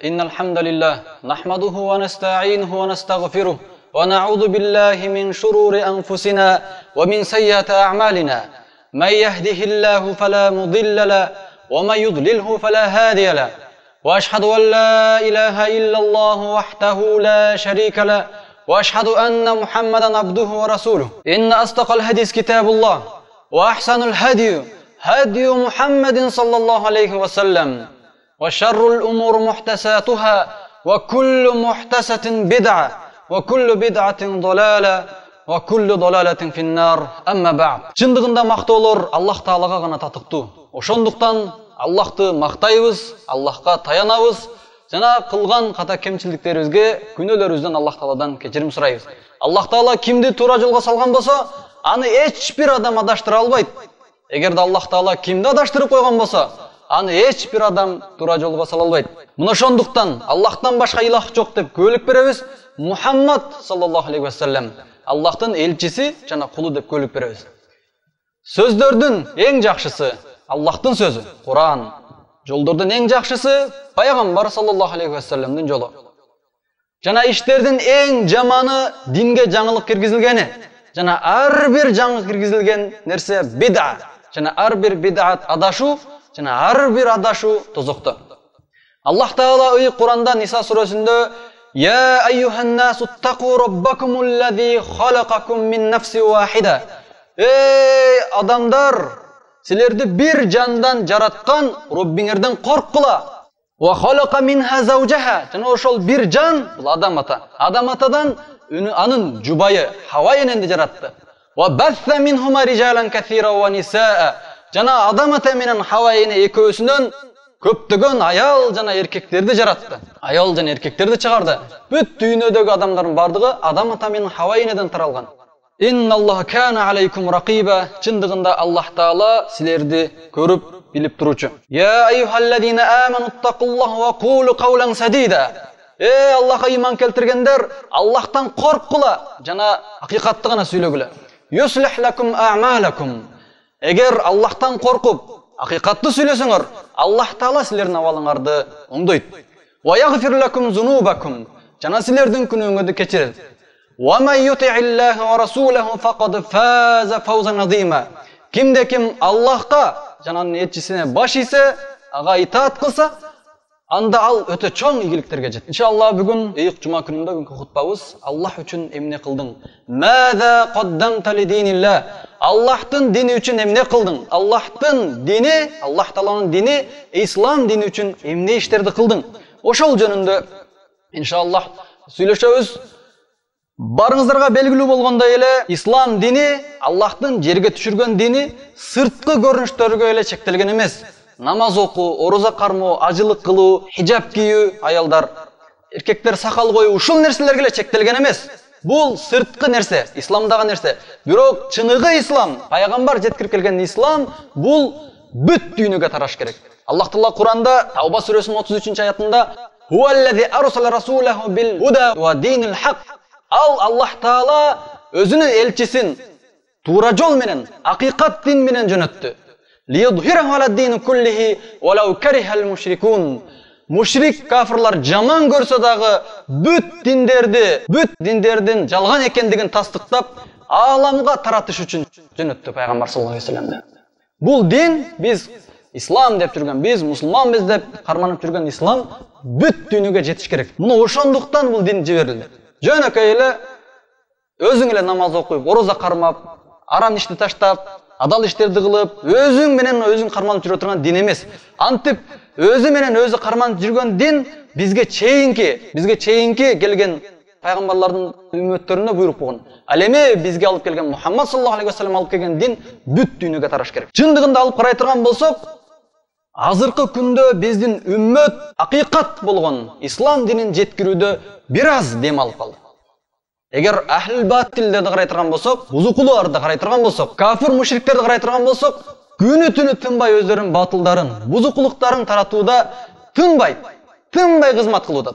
إن الحمد لله نحمده ونستعينه ونستغفره ونعوذ بالله من شرور أنفسنا ومن سيئات أعمالنا من يهده الله فلا مضل له ومن يضلله فلا هادي له وأشهد أن لا إله إلا الله وحده لا شريك له وأشهد أن محمدا عبده ورسوله إن أصدق الحديث كتاب الله وأحسن الهدي هدي محمد صلى الله عليه وسلم وشر الأمور محدثاتها وكل محدثة بدعة وكل بدعة ضلالة وكل ضلالة في النار أما بعد. Чындыгында мактоолор Аллах Таалага гана татыктуу. Ошондуктан Аллахты мактайбыз, Аллахка таянабыз жана кылган ката кемчиликтерибизге, күнөөлөрүбүздөн Аллах Тааладан кечирим сурайбыз. Аллах Таала кимди туура жолго салган болсо, аны эч бир адам адаштыра албайт. Эгерде Аллах Таала кимди адаштырып койгон болсо, аны эч бир адам туура жолго сала албайт. Мына ошондуктан Аллахтан башка илах жок деп көөлүк беребиз. Мухаммад саллаллаху алейхи ва саллям Аллахтын элчиси жана кулу деп көөлүк беребиз. Сөздөрдүн эң жакшысы Аллахтын сөзү, Куран. Жолдордун эң жакшысы Пайгамбар саллаллаху алейхи ва саллямдын жолу. Жана иштердин эң жаманы динге жаңылык киргизилгени. Жана ар бир жаңылык киргизилген нерсе бид'a. Жана ар бир бид'ат адашу, жана ар бир адашу тозокто. Аллах Таала ый Куранда Ниса сүрөсүндө يا أيها الناس اتقوا ربكم الذي خلقكم من نفس واحدة. Ey адамдар, силерди бир жандан жараткан Роббиңерден корккула. Wa khalaqa minha zawjaha. Жана ошол бир жан, бул адам ата. Адам атадан анын жубайы Хава эненди жаратты. Wa batha minhuma rijalan kathira wa nisaa. Жана адам ата менен Хава эне экөөсүнөн көптөгөн аял жана эркектерди жаратты. Аял жана эркектерди чыгарды. Бүт дүйнөдөгү адамдардын бардыгы адам ата менен Хава энеден таралган. Инналлаха кана алейкум ракиба. Чындыгында Аллах Таала силерди көрүп, билип туручу. Я айюхаллазина аману тақуллаха ва кулу каулан садида. Эй Аллахка иман келтиргендер, Аллахтан корккула жана акыйкатты гана сүйлөгүлө. Юслих лакум а'малакум. Эгер Аллахтан коркуп акыйкатты сүйлөсөңөр, Аллах Таала силердин абалыңарды оңдойт. Ва ягфир лакум зунубакум. Жана силердин күнөөңөрдү кечирет. Ва ман юти'иллаха ва расулаху фақад фаза фаузан азима. Кимде ким Аллахка жана анын элчисине баш ийсе, ага итаат кылса, анда ал өтө чоң ийгиликтерге жетет. Иншалла бүгүн ыйык жума күнүндө бүгүнкү хутбабыз Аллах үчүн эмне кылдың? Маза каддамта ли динилла. Аллахтын дини үчүн эмне кылдың? Аллахтын дини, Аллах Тааланын дини, ислам дини үчүн эмне иштерди кылдың? Ошол жөнүндө иншалла сүйлөшөбүз. Барыңыздарга белгилүү болгондой эле, ислам дини Аллахтын жерге түшүргөн дини сырткы көрүнүштөргө эле чектелген эмес. Намаз окуу, ороза кармоо, ажылык кылуу, хижаб кийүү, аялдар, эркектер сакал коюу, ушул нерселерге эле чектелген эмес. Бул сырткы нерсе, исламдагы нерсе. Бирок чыныгы ислам, пайгамбар жеткирип келген ислам, бул бүт дүйнөгө тараш керек. Аллах Таала Куранда Тауба сүрөсүнүн 33-аятында Хуаллази арсала расулаху бил худа ва динил хак. Аллах Таала өзүнүн элчисин туура жол менен, акыйкат дин менен жөнөттү. Лiyudhirahu ala din kullihi walau karihal mushrikun. Мушрик кафирлар жаман көрсө дагы бүт диндердин жалган экендигин тастыктап, ааламга таратыш үчүн жөнөттү пайгамбар саллаллаху алейхи вассалам. Бул дин биз ислам деп жүргөн, биз мусулманбыз деп карманып жүргөн ислам бүт дүйнөгө жетиш керек. Муну ошондуктан бул дин жиберилди. Жөнөкөй эле өзүң эле намаз окуп, ороза кармап, арам ишти таштап, адал иштерди кылып, өзүң менен өзүң карманып жүрө турган дин эмес. Антип өзү менен өзү карманып жүргөн дин бизге чейинки келген пайгамбарлардын үммөттөрүнө буйрук болгон. Ал эми бизге алып келген Мухаммад саллаллаху алейхи ва саллям алып келген дин бүт дүйнөгө тараш керек. Чындыгында алып карай турган болсок, азыркы күндө биздин үммөт акыйкат болгон ислам динин жеткирүүдө бир аз дем алып калды. Эгер ахлил батилдерди карай турган болсок, бузукуларды карай турган болсок, кафир мушриктерди карай турган болсок, күнү түнү тынбай өздөрүнүн батылдарын, бузукулуктарын таратууда тынбай кызмат кылууда.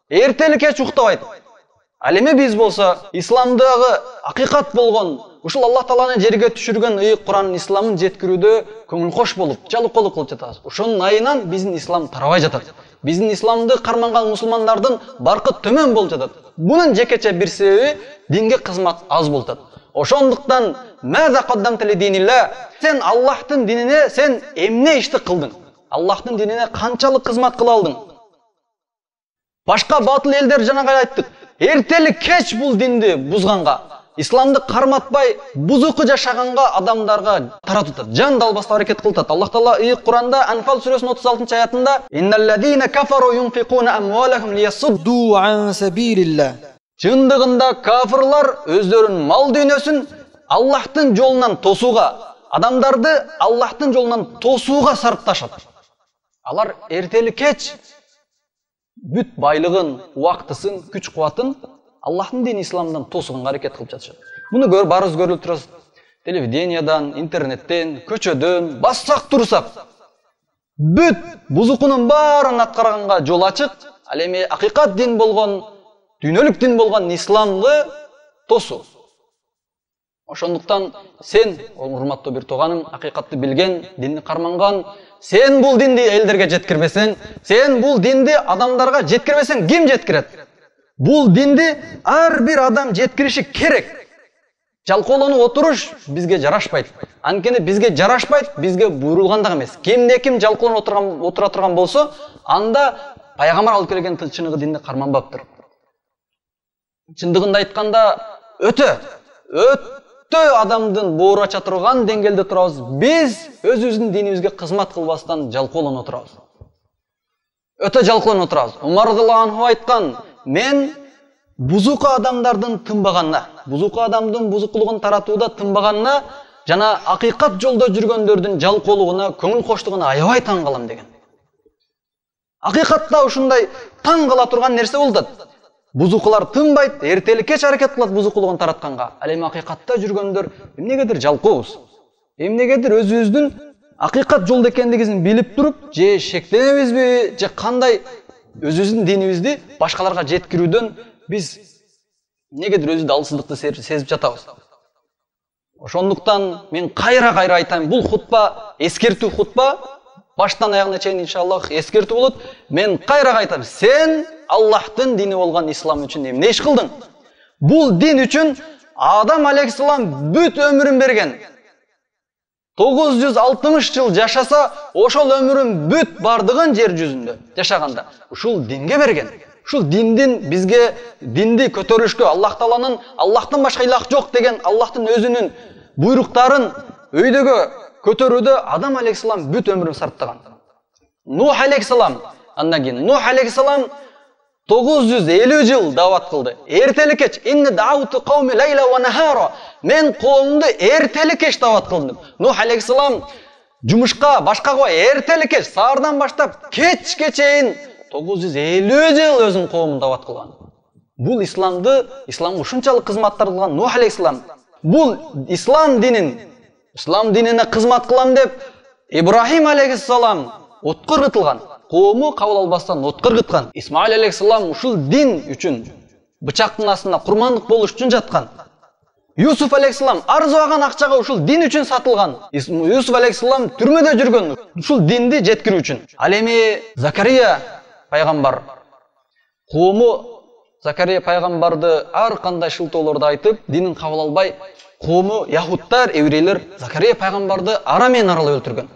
Эртели кеч уктабайт. Ал эми биз болсо исламдагы акыйкат болгон, ушул Аллах Тааланын жерге түшүргөн ыйык Куранын исламын жеткирүүдө көңүл кош болуп, жалыколук кылып жатабыз. Ошонун айынан биздин ислам тарабай жатат. биздин исламды карманган мусулмандардын баркы төмөн болуп жатат. Бунун жекече бир себеби динге кызмат аз болуп жатат. Ошондуктан маза каддамта ли динилла, сен Аллахтын динине сен эмне ишти кылдың? Аллахтын динине канчалык кызмат кыла алдың? Башка батыл элдер жанагы айттык. Эртели кеч бул динди бузганга, исламды карматпай бузуку жашаганга адамдарга таратып, жан далбастап аракет кылып атат. Аллах Таала Куранда Анфал сүрөсүнүн 36-аятында «Инналлазина кафару юнфикуна амвалахум лиясудду ан сабилилlah». Чындыгында кафырлар өздөрүнүн мал дүйнөсүн Аллахтын жолунан тосууга, адамдарды Аллахтын жолунан тосууга сарпташат. Алар эртели кеч бүт байлыгын, убактысын, күч-кубатын Аллахтын дини исламдан тосуганга аракет кылып жатышат. Муну барыбыз көрүп турабыз. Телевидениядан, интернеттен, көчөдөн бассак турсак, бүт бузукунун баарын аткарганга жол ачык. Ал эми акыйкат дин болгон, дүйнөлүк дин болгон исламды тосуу. Ошондуктан сен, урматтуу бир тууганым, акыйкатты билген, динди карманган, сен бул динди элдерге жеткирбесең, сен бул динди адамдарга жеткирбесең, ким жеткирет? Бул динди ар бир адам жеткириши керек. Жалкоолонуп отуруш бизге жарашпайт. Анткени бизге жарашпайт, бизге буйрулган эмес. Кимде-ким жалкоолонуп отура турган болсо, анда пайгамбар алып келген чыныгы динди карманбаптыр. Чындыгында айтканда өтө адамдын боору ача турган деңгээлде турабыз. Биз өзүбүздүн динибизге кызмат кылбастан жалкоолонуп отурабыз. Өтө жалкоолонуп отурабыз. Умар радыйаллаху анху айткан: "Мен бузуку адамдардын тынбаганына, бузуку адамдын бузукулугун таратууда тынбаганына жана акыйкат жолдо жүргөндөрдүн жалкоолугуна, көңүл коштугуна аябай таң калам" деген. Акыйкатта ушундай таң кала турган нерсе болот. Бузукулар тынбайт, эртели кеч аракет кылат бузукулугун таратканга. Ал эми акыйкатта жүргөндөр эмнегедир жалкообуз. Эмнегедир өзүбүздүн акыйкат жолдо экендигибизин билип туруп, же шектенебизби, же кандай өзүбүздүн динибизди башкаларга жеткирүүдөн биз негедир өзүбүздү алсыздыкты сезип жатабыз. Ошондуктан мен кайра айтайм, бул хутба эскертүү хутба, баштан аягына чейин иншаллах эскертүү болот. Мен кайра айтам, сен Аллахтын дини болгон ислам үчүн эмне иш кылдың? Бул дин үчүн Адам алейхиссалам бүт өмүрүн берген. 960 жыл жашаса, ошол өмүрүн бүт бардыгын жер жүзүндө жашаганда ушул динге берген. Ушул диндин бизге динди көтөрүшкө, Аллах Тааланын Аллахтан башка илах жок деген Аллахтын өзүнүн буйруктарын өйдөгө көтөрүүдө Адам алейхиссалам бүт өмүрүн сарптаган. Нух алейхиссалам, андан кийин Нух алейхиссалам 950 жыл дават кылды. Эртели кеч инни дауту кауми лайла ва нахара. Мен коомду эртели кеч дават кылдым. Нух алейхиссалам жумушка башка кой эртели кеч саардан баштап кечке чейин 950 жыл өзүнүн коомун дават кылган. Бул исламга ушунчалык кызматтар кылган Нух алейхиссалам. Бул ислам динине кызмат кылам деп Ибрахим алейхиссалам отко ыргытылган. Коому кабыл албастан отко ыргыткан. Исмаил алейхиссалам ушул дин үчүн бычактын астында курмандык болуш үчүн жаткан. Юсуф алейхиссалам арзыган акчага ушул дин үчүн сатылган. Юсуф алейхиссалам түрмөдө жүргөн ушул динди жеткирүү үчүн. Ал эми Закария пайгамбар коому Закария пайгамбарды ар кандай шылтоолорду айтып, динин кабыл албай, коому яхудтар, еврейлер Закария пайгамбарды ара менен аралап өлтүргөн.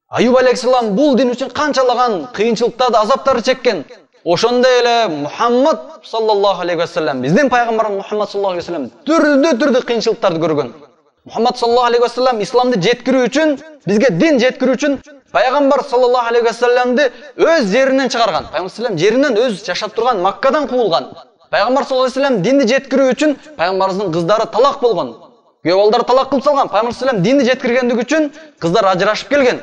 Аюб алейхиссалам бул дин үчүн канчалаган кыйынчылыктарды, азаптарды чеккен. Ошондой эле Мухаммад саллаллаху алейхи ва саллям, биздин пайгамбарыбыз Мухаммад саллаллаху алейхи ва саллям түрдүү кыйынчылыктарды көргөн. Мухаммад саллаллаху алейхи ва саллям исламды жеткирүү үчүн, бизге дин жеткирүү үчүн пайгамбар саллаллаху алейхи ва саллямды өз жеринен чыгарган. Пайгамбар саллаллаху жеринен өз жашап турган Маккадан куулган. Пайгамбар саллаллаху алейхи ва саллям динди жеткирүү үчүн пайгамбарыбыздын кыздары талак болгон. Күйөө балдары талак кылып салган. Пайгамбар саллаллаху динди жеткиргендиги үчүн кыздар ажырашып келген.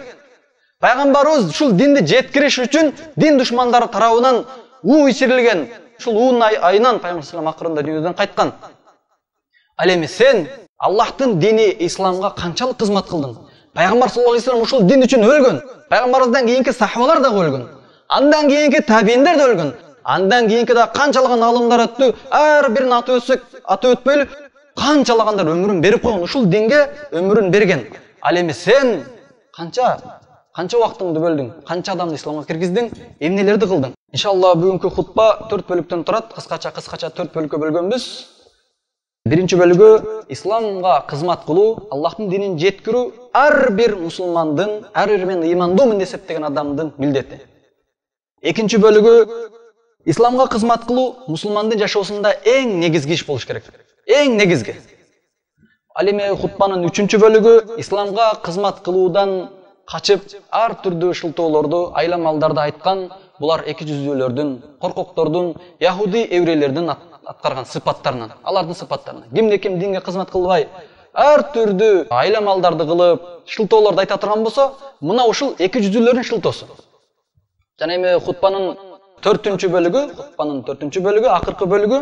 Пайгамбарыбыз ушул динди жеткириш үчүн дин душмандары тарабынан уу ичирилген. Ушул уунун айынан пайгамбар саллаллаху акырында дүйнөдөн кайткан. Ал эми сен Аллахтын дини исламга канчалык кызмат кылдың? Пайгамбар саллаллаху алейхи ва саллям ушул дин үчүн өлгөн. Пайгамбарыбыздан кийинки сахабалар да өлгөн. Андан кийинки табииндер да өлгөн. Андан кийинки да канчалаган алымдар өттү. Ар бирин атып өтпөйлү канчалагандар өмүрүн берип койгон. Ушул динге өмүрүн берген. Ал эми сен канча Канча убактыңды бөлдүң? Канча адамды исламга киргиздиң? Эмнелерди кылдың? Иншалла бүгүнкү хутба 4 бөлүктөн турат. Кыскача 4 бөлүккө бөлгөнбүз. Биринчи бөлүгү исламга кызмат кылуу, Аллахтын динин жеткирүү ар бир мусулмандын, ар бир мен ыймандуумун деп эсептеген адамдын милдети. Экинчи бөлүгү исламга кызмат кылуу мусулмандын жашоосунда эң негизги иш болуш керек. Эң негизги. Ал эми хутбанын 3-чү бөлүгү исламга кызмат кылуудан качып, ар түрдүү шылтоолорду, айламалдарды айткан, булар эки жүздүүлөрдүн, коркоктордун, яхуди еврейлердин аткарган сыпаттарынан, алардын сыпаттарынан. Кимде ким динге кызмат кылбай, ар түрдүү айламалдарды кылып, шылтоолорду айта турган болсо, мына ушул эки жүздүүлөрдүн шылтоосу. Жана эми хутбанын 4-чү бөлүгү, акыркы бөлүгү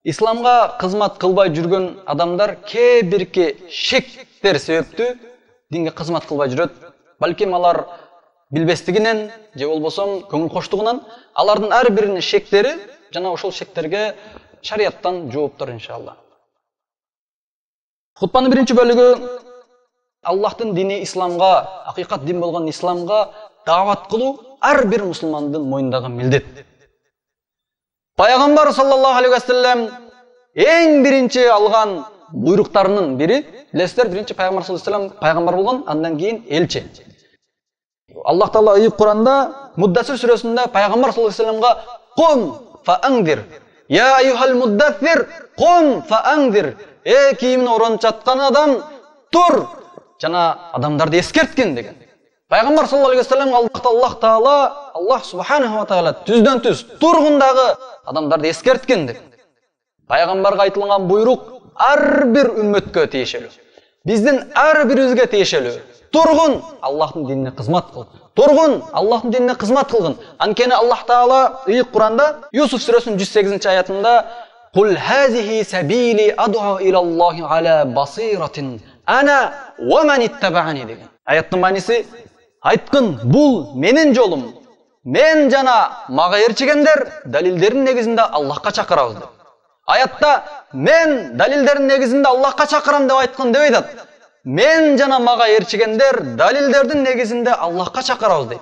исламга кызмат кылбай жүргөн адамдар кээ бирки шектер себептүү динге кызмат кылбай жүрөт. Балким алар билбестигинен же болбосо көңүл коштугунан алардын ар биринин шектери жана ошол шектерге шарияттан жооптор иншалла. Хутбанын 1-чи бөлүгү Аллахтын дини исламга, акыйкат дин болгон исламга даават кылуу ар бир мусулмандын мойнундагы милдет. Пайгамбар саллаллаху алейхи ва саллям эң биринчи алган буйруктарынын бири, билесиздер, биринчи пайгамбар саллаллаху алейхи ва саллям пайгамбар болгон, андан кийин элчи. Аллах Таала ыйык Куранда Муддассир сүрөсүндө пайгамбар саллаллаху алейхи ва саллямга "Кум фаангдир, я айюхал муддассир, кум фаангдир", кийимин оронуп жаткан адам, тур, жана адамдарды эскерткин деген. Пайгамбар саллаллаху алейхи ва саллям Аллах Таала, Аллах субханаху ва таала түздөн түз тургундагы адамдарды эскерткин деп. Пайгамбарга айтылган буйрук ар бир үммөткө тиешелүү. Биздин ар бирибизге тиешелүү. Тургун Аллахтын динине кызмат кыл. Тургун Аллахтын динине кызмат кылгын. Анткени Аллах Таала ыйык Куранда Юсуф сүрөсүнүн 108-чи аятында "Кул хазихи сабили ад'у илаллахи ала басиратин ана ва ман иттабаани" деген. Аяттын мааниси айткын, бул менин жолум. Мен жана мага ээрчигендер далилдердин негизинде Аллахка чакырабыз деп. Аятта мен далилдердин негизинде Аллахка чакырам деп айткын деп айтат. Мен жана мага ээрчигендер далилдердин негизинде Аллахка чакырабыз дейт.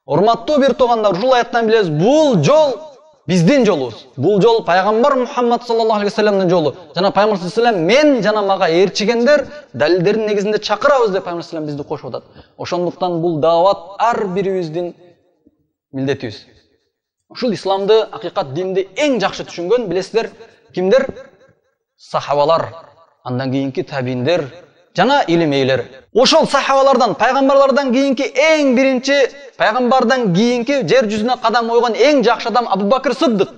Урматтуу бир туугандар, ушул аяттан билебиз, бул жол биздин жолубуз. Бул жол пайгамбар Мухаммад саллаллаху алейхи ва салламдын жолу. Жана пайгамбар саллаллаху алейхи ва саллям мен жана мага ээрчигендер далилдердин негизинде чакырабыз деп пайгамбар саллаллаху алейхи ва саллям бизди кошуп атат. Ошондуктан бул даават ар бирибиздин милдетибиз. Ушул исламды, акыйкат динди эң жакшы түшүнгөн билесиздер кимдер? Сахабалар, андан кийинки табииндер жана илим ээлери. Ошол сахабалардан, пайгамбарлардан кийинки эң биринчи, пайгамбардан кийинки жер жүзүнө кадам койгон эң жакшы адам Абу Бакр Сыддык.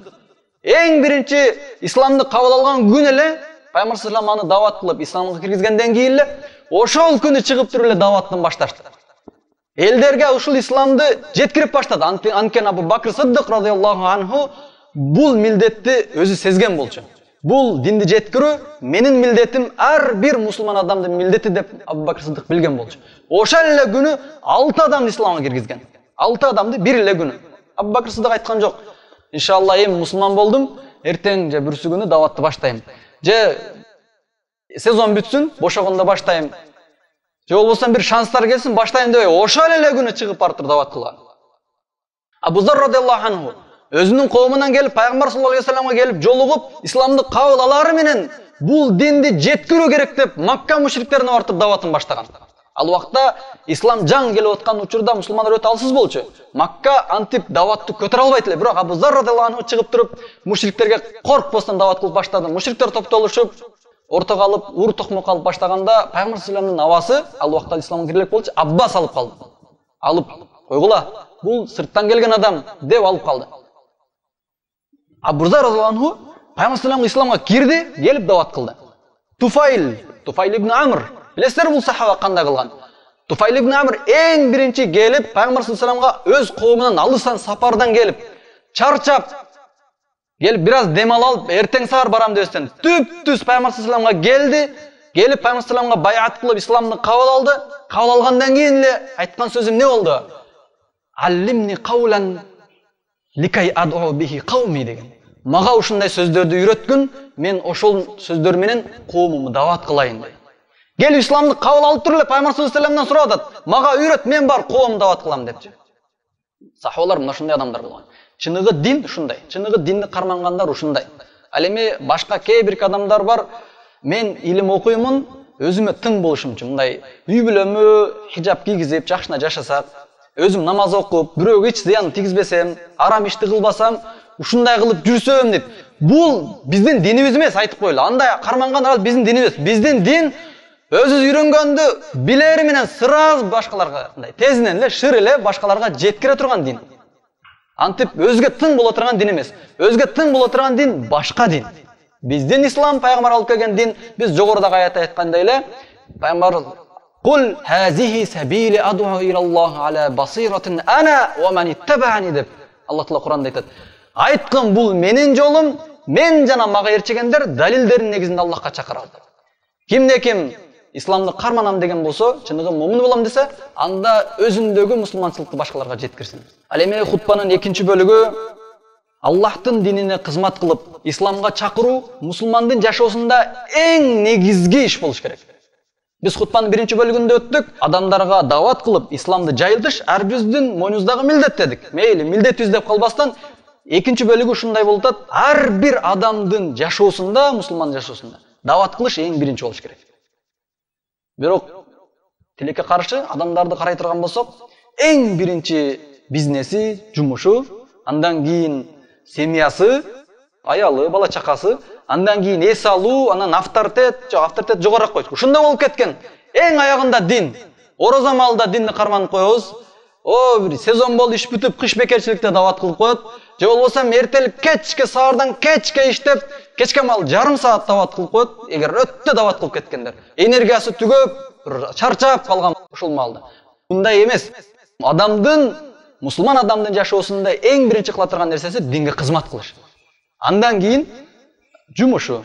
Эң биринчи исламды кабыл алган күн эле пайгамбар саллаллаху алейхи ва саллям аны даават кылып исламга киргизгенден кийин эле ошол күнү чыгып туруп эле дааваттан башташты. Элдерге ушул исламды жеткирип баштады. Анткени Абу Бакр Сыддык радыйаллаху анху бул милдетти өзү сезген болчу. Бул динди жеткирүү менин милдетим, ар бир мусулман адамдын милдети деп Абу Бакр Сыддык билген болчу. Ошол эле күнү 6 адамды исламга киргизген. 6 адамды бир эле күнү. Абу Бакр Сыддык айткан жок. Иншалла эми мусулман болдум, эртең же бүрсү күнү дааватты баштайм. Же сезон бүтсүн, бошогондо баштайм. Же болбосо бир шанстар келсин, баштайм дебей, ошол эле күнү чыгып барып даават кылган. Абу Зар радыйаллаху анху өзүнүн коомунан келип, пайгамбар саллаллаху алейхи ва салламга келип, жолугуп, исламды кабыл алары менен бул динди жеткирүү керек деп Макка мушриктерине барып дааватын баштаган. Ал убакта ислам жаң келип аткан учурда мусулмандар өтө алсыз болчу. Макка антип дааватты көтөрө албайт эле, бирок Абу Зар радыйаллаху анху чыгып туруп, мушриктерге коркпостон даават кылып баштады. Мушриктер топтолушуп, ортого алып, ур токмок алып баштаганда, пайгамбар саллаллаху алейхи ва салламдын абасы, ал убакта исламга кирелек болчу, Аббас алып калды. Алып койгула, бул сырттан келген адам деп алып калды. Абу Зар радыйаллаху анху пайгамбар саллаллаху алейхи ва салламга кирди, келип даават кылды. Туфайл ибн Амр, билесиздер бул сахаба кандай кылган? Туфайл ибн Амр эң биринчи келип, пайгамбар саллаллаху алейхи ва салламга өз коомунан алыстан сапардан келип, чарчап, келип бир аз дем алып, эртең саар барам дебестен, түп-түз пайгамбар саллаллаху алейхи ва саллямга келди, келип пайгамбар саллаллаху алейхи ва салламга байат кылып исламды кабыл алды. Кабыл алгандан кийин эле айткан сөзү эмне болду? Аллимни каулан ликай ад'у бихи кауми деген. Мага ушундай сөздөрдү үйрөткүн, мен ошол сөздөр менен коомумду даават кылайын деп. Келип исламды кабыл алып туруп эле Пайгамбар саллаллаху алейхи вассаламдан сурап атат. Мага үйрөт, мен бар коомду дават кылам депчи. Сахабалар мына ушундай адамдар болгон. Чыныгы дин ушундай. Чыныгы динди кармангандар ушундай. Ал эми башка кээ бир адамдар бар. Мен илим окуймун, өзүмө тың болушум үчүн мындай үй бүлөмө хижап кийгизип, жакшына жашасак, өзүм намаз окуп, бирөөгө эч зыян тийгизбесем, арам ишти кылбасам, ушундай кылып жүрсөм дейт. Бул биздин динибиз эмес, айтып коелу. Андай кармангандар биздин динибиз. Биздин дин өзүбүз үйрөнгөндү билери менен сразу башкаларга мындай тезинен эле, шыр эле башкаларга жеткире турган дин. Антип өзгө тың боло турган дин эмес. Өзгө тың боло турган дин башка дин. Биздин ислам пайгамбар алып келген дин, биз жогорудагы аятта айткандай эле, пайгамбар "Кул хазихи сабили ад'у илаллахи ала басиратин ана ва ман иттабаани" деп Аллах Таала Куранда айтат. Айткын, бул менин жолум, мен жана мага эрчегендер далилдердин негизинде Аллахка чакырат. Кимде ким исламды карманам деген болсо, чыныгы мумин болом десе, анда өзүндөгү мусулманчылыкты башкаларга жеткирсин. Ал эми хутбанын экинчи бөлүгү Аллахтын динине кызмат кылып, исламга чакыруу мусулмандын жашоосунда эң негизги иш болуш керек. Биз хутбанын биринчи бөлүгүндө өттүк, адамдарга дават кылып, исламды жайылтыш ар биздин мойнубуздагы милдет дедик. Мейли, милдетибиз деп калбастан, экинчи бөлүгү ушундай болуп атат, ар бир адамдын жашоосунда, мусулман жашоосунда дават кылыш эң биринчи болуш керек. Бирок тилекке каршы адамдарды карай турган болсок, эң биринчи бизнеси, жумушу, андан кийин семьясы, аялы, бала чакасы, андан кийин эс алуу, анан авторитет жогорак койчу. Ушундай болуп кеткен. Эң аягында дин. Орозо малда динди карманып коебуз. Бир сезон болду, иш бүтүп, кыш бекерчиликте дават кылып коет. Же болбосо эртелик кечке, саардан кечке иштеп, кечке мал жарым саат дават кылып коет. Эгер өтө дават кылып кеткендер, энергиясы түгөп, чарчап калган ушул малда. Мындай эмес. Мусулман адамдын жашоосунда эң биринчи кыла турган нерсеси динге кызмат кылыш. Андан кийин жумушу.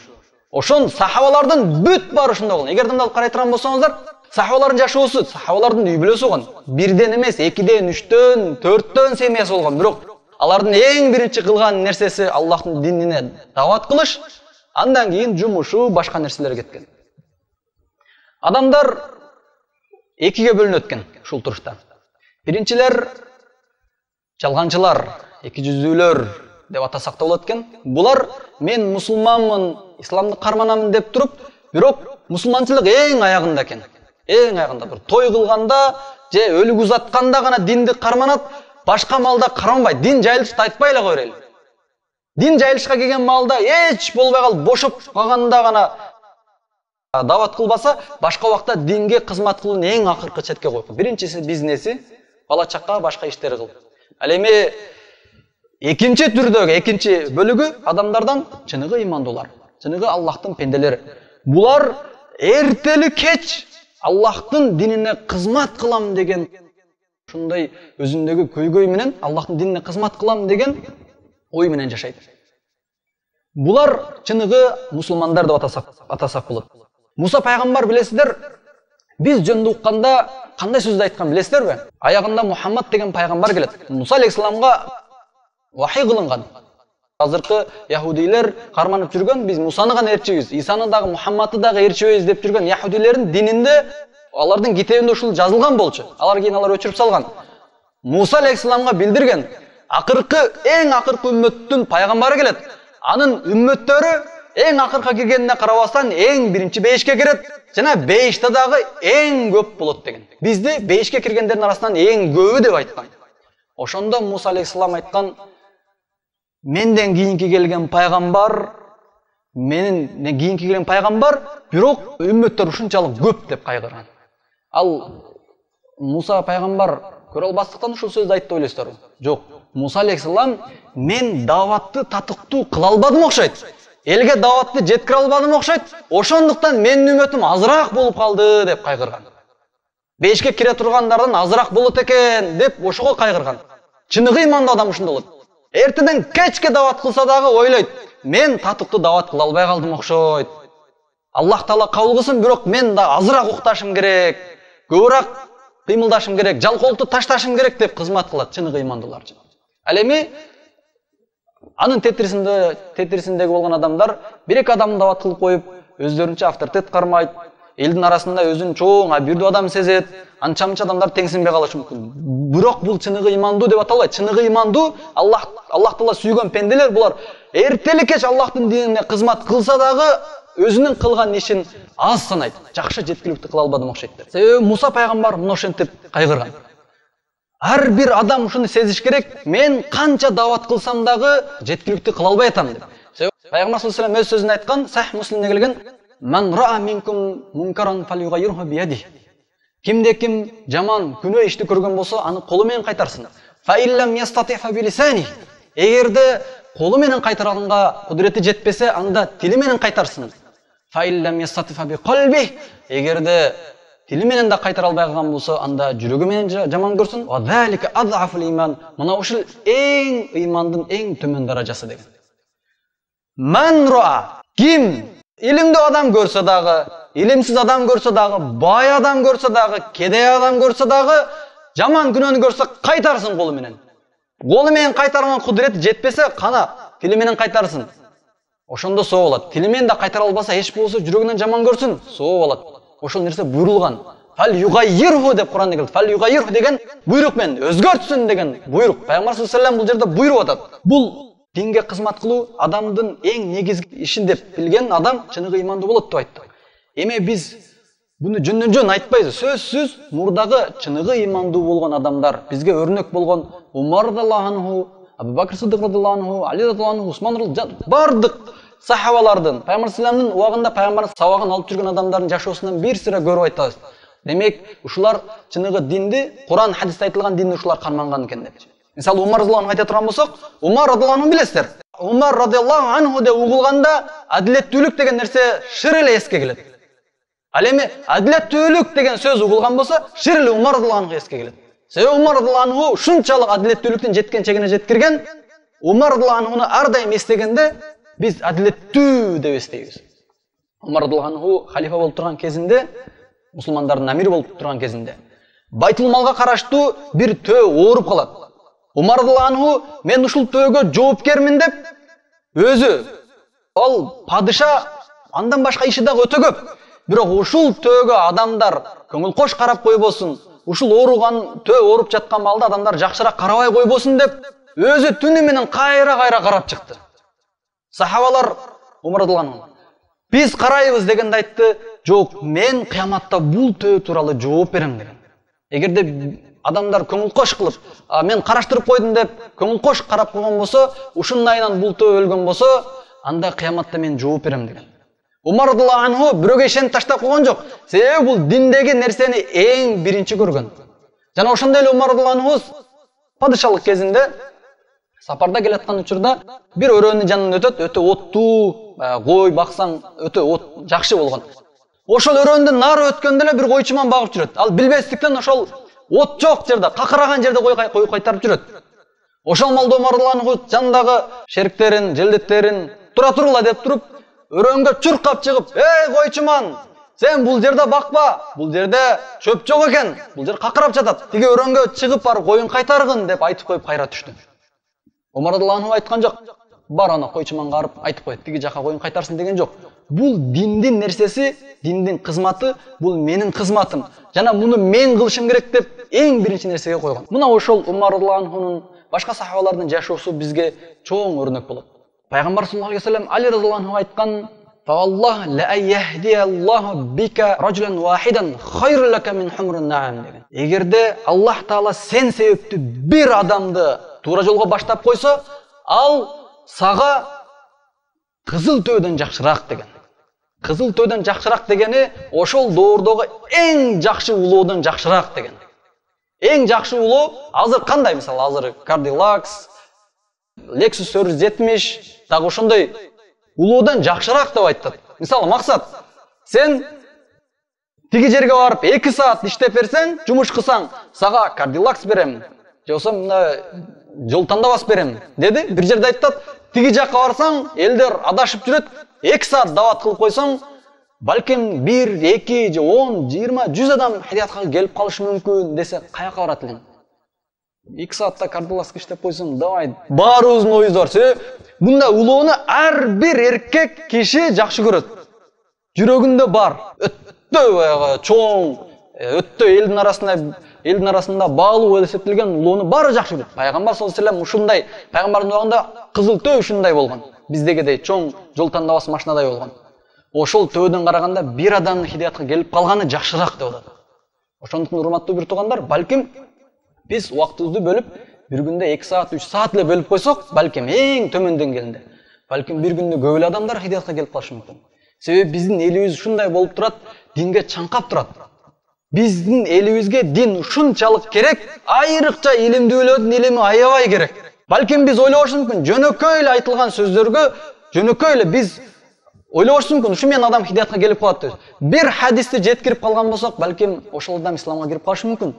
Ошон сахабалардын бүт баары ушундай болгон. Эгерден алып карай турган болсоңуздар, сахабалардын жашоосу, сахабалардын үй бүлөсү болгон. Бирден эмес, экиден, үчтөн, төрттөн семьясы болгон. Бирок алардын эң биринчи кылган нерсеси Аллахтын динине дават кылыш, андан кийин жумушу, башка нерселер кеткен. Адамдар экиге бөлүнөт экен ушул турушта. Биринчилер жалганчылар, эки жүздүүлөр деп атасак да болот экен. Булар мен мусулманмын, исламды карманамын деп туруп, бирок мусулманчылык эң аягында экен. Эң аягында бир той кылганда же өлүк узатканда гана динди карманат, башка малда карманбайт. Дин жайылышты айтпай эле койрел. Дин жайылышка келген малда эч болбой калып, бошоп калганда гана дават кылбаса, башка убакта динге кызмат кылуун эң акыркы четке койгон. Биринчиси бизнеси, бала чакка, башка иштери кылып. Ал эми экинчи түрдөгү, экинчи бөлүгү адамдардан чыныгы имандуулар, чыныгы Аллахтын пенделери. Булар эртели кеч Аллахтын динине кызмат кылам деген ушундай өзүндөгү көйгөй менен Аллахтын динине кызмат кылам деген ой менен жашайт. Булар чыныгы мусулмандар деп атасак болот. Муса пайгамбар билесиздер, биз жөнүндө укканда кандай сөздү айткан билесиздерби? Аягында Мухаммад деген пайгамбар келет. Муса алейхиссаламга вахий кылынган. Азыркы яһудилер карманып жүргөн, биз Мусаны гана ээрчибиз, Исаны дагы, Мухаммадты дагы ээрчибиз деп жүргөн яһудилердин дининде, алардын китебинде ушул жазылган болчу. Кийин алар өчүрүп салган. Муса алейхиссаламга билдирген, эң акыркы үммөттүн пайгамбары келет. Анын үммөттөрү эң акыркы киргенине карабастан эң биринчи бейишке кирет, жана бейиште дагы эң көп болот деген. Бизди бейишке киргендердин арасынан эң көбү деп айткан. Ошондо Муса алейхиссалам айткан, менден кийинки келген пайгамбар, бирок үммөттөр ушунчалык көп деп кайгырган. Ал Муса пайгамбар көрө албастыктан ушул сөздү айтты ойлойсуздарбы? Жок. Муса алейхиссалам, мен даватты татыктуу кыла албадым окшойт. Элге даватты жеткире албадым окшойт. Ошондуктан менин үммөтүм азыраак болуп калды деп кайгырган. Бейишке кире тургандардан азыраак болот экен деп ошого кайгырган. Чыныгы имандуу адам ушундай болот. Эртеден кечке дават кылса дагы ойлойт, мен татыктуу дават кыла албай калдым окшойт. Аллах Таала кабыл кылсын, бирок мен да азыраак укташым керек, көбүрөөк кыймылдашым керек, жалкоолукту ташташым керек деп кызмат кылат чыныгы имандуулар. Ал эми анын тетирисиндеги болгон адамдар бир-эки адамды дават кылып коюп, өздөрүнчө авторитет кармайт, элдин арасында өзүн чоң, бирдүү адам сезет, анча-мынча адамдар теңсинбей калышы мүмкүн. Бирок бул чыныгы имандуу деп аталбайт. Чыныгы имандуу Аллах Таала сүйгөн пенделер булар эртели кеч Аллахтын динине кызмат кылса дагы өзүнүн кылган ишин аз санайт. Жакшы жеткиликтүү кыла албадым окшойт деп. Себеби Муса пайгамбар мына ошентип кайгырган. Ар бир адам ушуну сезиш керек. Мен канча дават кылсам дагы жеткиликтүү кыла албай атам деп. Себеби пайгамбар саллаллаху алейхи вассалам өз сөзүндө айткан, Сахих Муслимде келген: "Ман ра'a минкум мункаран фалюгайирху бияди." Кимде ким жаман күнөө ишти көргөн болсо, аны колу менен кайтарсын. Фа иллам ястатифа билисани. Эгерде колу менен кайтарганга кудурети жетпесе, анда тили менен кайтарсын. Фа иллам ястатифа би калби. Эгерде тили менен да кайтара албай калган болсо, анда жүрөгү менен жаман көрсүн. Ва залика ад'афул иман. Мына ушул эң имандын эң төмөн даражасы деген. Ман ра'a. Ким илимдүү адам көрсө дагы, илимсиз адам көрсө дагы, бай адам көрсө дагы, кедей адам көрсө дагы, жаман күнөөнү көрсө кайтарсын колу менен. Колу менен кайтарган кудурети жетпесе, кана тили менен кайтарсын. Ошондо соо болот. Тили менен да кайтара албаса, эч болсо жүрөгүнөн жаман көрсүн, соо болот. Ошол нерсе буйрулган. Фал югайирху деп Куранда келди. Фал югайирху деген буйрук менен өзгөртсүн деген буйрук. Пайгамбар саллаллаху алейхи вассалам бул жерде буйруп атат. Бул динге кызмат кылуу адамдын эң негизги ишин деп билген адам чыныгы имандуу болот деп айтты. Эме биз буну жөн айтпайбыз. Сөзсүз мурдагы чыныгы имандуу болгон адамдар бизге өрнөк болгон Умар радиллаху анху, Абу Бакр Сиддик радиллаху анху, Али радиллаху анху, Усман радиллаху анху, бардык сахабалардын, Пайгамбар салламдын убагында пайгамбардын сабагын алып жүргөн адамдардын жашоосунан бир сыра көрүп айтабыз. Демек, ушулар чыныгы динди, Куран, хадисте айтылган динди ушулар карманган экен деп. Мисалы Умар радиллаху анху айта турган болсок, Умар радиллаху анху билесиздер. Умар радиллаху анху деп угулганда адилеттүүлүк деген нерсе шыр эле эске келет. Ал эми адилеттүүлүк деген сөз угулган болсо, шыр эле Умар радиллаху анху эске келет. Себеби Умар радиллаху анху ушунчалык адилеттүүлүктүн жеткен чегине жеткирген. Умар радиллаху анхуну ар дайым эстегенде биз адилеттүү деп эстейбиз. Умар радиллаху анху халифа болуп турган кезинде, мусулмандардын амири болуп турган кезинде, Байтул малга караштуу бир төө ооруп калат. Умар радиллаху анху мен ушул төөгө жоопкермин деп өзү, ал падыша, андан башка иши дагы өтө көп. Бирок ушул төөгө адамдар көңүл кош карап койбосун, ушул ооруган төө ооруп жаткан балда адамдар жакшыраак карабай койбосун деп өзү түнү менен кайра карап чыкты. Сахабалар Умар радиллаху анху биз карайбыз дегенде айтты, жок, мен кыяматта бул төө тууралуу жооп берем деген. Эгерде адамдар көңүл кош кылып, мен караштырып койдум деп көңүл кош карап койгон болсо, ушундайынан бул төө өлгөн болсо, анда кыяматта мен жооп берем деген. Умар радиллаху анху бирөөгө ишенип таштап койгон жок. Себеби бул диндеги нерсени эң биринчи көргөн. Жана ошондой эле Умар радиллаху анху падышалык кезинде сапарда келаткан учурда бир өрөөнүн жанынан өтөт, өтө оттуу, кой баксаң өтө от жакшы болгон. Ошол өрөөндөн нары өткөндө эле бир койчуман багып жүрөт. Ал билбестиктен ошол от жок жерде, какыраган жерде кой кайтарып жүрөт. Ошол малда Умар радиллаху анху жандагы шериктерин, желдеттерин тура тургула деп туруп, өрөөнгө чуркап чыгып, "Эй койчуман, сен бул жерде бакпа, бул жерде чөп жок экен, бул жер какырап жатат. Тиги өрөөнгө чыгып барып коюн кайтаргын" деп айтып коюп кайра түштү. Умар радиллаху анху айткан жок. Бар ана койчуманга барып айтып кой, тиги жака коюн кайтарсын деген жок. Бул диндин нерсеси, диндин кызматы, бул менин кызматым. Жана муну мен кылышым керек деп эң биринчи нерсеге койгон. Мына ошол Умар радиллаху анхунун башка сахабалардын жашоосу бизге чоң өрнөк болот. Пайгамбар саллаллаху алейхи вассалам Али радиллаху анху айткан: "Фаллах ла айяхдияллаху бика раджулан вахидан хайру лака мин хумрун наам" деген. Эгерде Аллах Таала сен себептүү бир адамды туура жолго баштап койсо, ал сага кызыл төөдөн жакшыраак деген. Кызыл төөдөн жакшыраак дегени ошол доордогу эң жакшы улоодон жакшыраак деген. Эң жакшы улоо азыр кандай? Мисалы азыр Cadillac, Lexus 470 дагы ошондой улоодон жакшыраак деп айтат. Мисалы максат, сен тиги жерге барып 2 саат иштеп берсең, жумуш кылсаң, сага Cadillac берем, же болсо мына жол тандабас берем деди. Бир жерде айтат, тиги жакка барсаң, элдер адашып жүрөт, 2 саат дават кылып койсоң, балким 1, 2, же 10, 20, 100 адам хидиятка келип калышы мүмкүн десе, каяка барат элең? 2 саатта Cadillac иштеп койсоң, давай, баарыбыздын оюбуз бар. Себеби мындай улоону ар бир эркек киши жакшы көрөт. Жүрөгүндө бар. баягы чоң, өтө элдин арасында баалуу болуп эсептелген улууну баары жакшы көрөт. Пайгамбар саллаллаху алейхи вассалам ушундай, пайгамбардын убагында кызыл төө ушундай болгон. Биздегидей чоң жол тандабас машинадай болгон. Ошол төөдөн караганда бир адамдын хидаятка келип калганы жакшыраак деп атат. Ошондуктан урматтуу бир туугандар, балким биз убактыбызды бөлүп, бир күндө 2 саат, 3 саат эле бөлүп койсок, балким эң төмөн деңгээлинде, балким бир күндө көп эле адамдар хидаятка келип калышы мүмкүн. Себеби биздин элибиз ушундай болуп турат, динге чаңкап турат. Биздин элибизге дин ушунчалык керек, айрыкча илимдүүлөрдүн илими аябай керек. Балким биз ойлобошубуз мүмкүн, жөнөкөй эле айтылган сөздөргө, жөнөкөй эле биз ойлобошубуз мүмкүн, ушу менен адам хидаятка келип калат деп. Бир хадисти жеткирип калган болсок, балким ошол адам исламга кирип калышы мүмкүн.